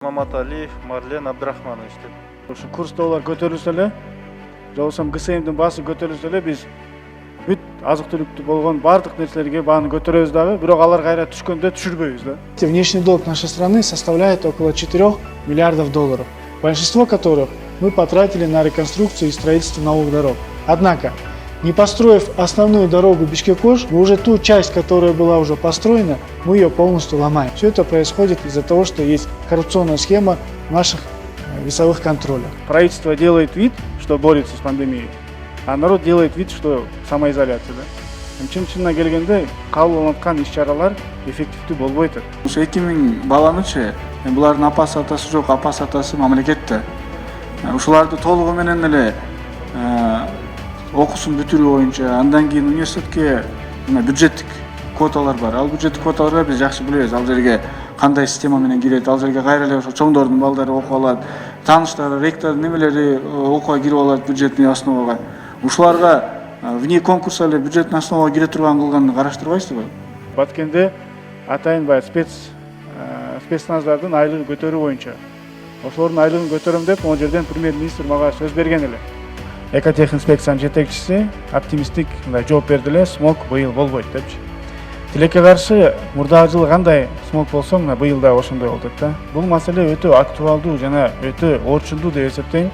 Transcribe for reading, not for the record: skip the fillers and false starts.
Маматалиев Марлен Абдрахманович деп. Ошо курстогулар көтөрүлсө эле, же болбосо ГСМдин баасы көтөрүлсө эле биз бүт азык-түлүктүү болгон бардык нерселерге бааны көтөрөбүз дагы, бирок алар кайра түшкөндө түшүрбөйбүз да. Внешний долг нашей страны составляет около 4 миллиардов долларов, большинство которых мы потратили на реконструкцию и строительство новых дорог. Однако, не построив основную дорогу Бишкек-Ош, мы уже ту часть, которая была уже построена, мы ее полностью ломаем. Все это происходит из-за того, что есть коррупционная схема наших весовых контролях. Правительство делает вид, что борется с пандемией, а народ делает вид, что самоизоляция, да. Чын-чынына келгенде кабыл аткан иш-чаралар эффективдүү болбой атат. Ошо 2000 баланычы, булардын апасы атасы жок, апасы атасы мамлекетте. Ушуларды толугу менен эле окуусун бүтүрүү боюнча, андан кийин университетке бюджеттик квоталар бар. Ал бюджеттик квоталарга биз жакшы билебиз. Ал жерге кандай система менен кирет, ал жерге кайра эле ошо чоңдордун балдары окуп алат, тааныштары, ректордун немелери окууга кирип алат бюджетный основага. Ушуларга вне конкурса эле бюджеттин основага кире турган кылганды караштырбайсызбы? Баткенде атайын баягы спецназлардын айлыгын көтөрүү боюнча, ошолордун айлыгын көтөрөм деп, ал жерден премьер-министр мага сөз берген эле. Экотехинспекциянын жетекчиси оптимисттик жооп берди эле, смог быйыл болбойт депчи. Тилекке каршы мурдагы жылы кандай смог болсо, мына быйыл да ошондой болот да. Бул маселе өтө актуалдуу жана өтө орчундуу деп эсептейм.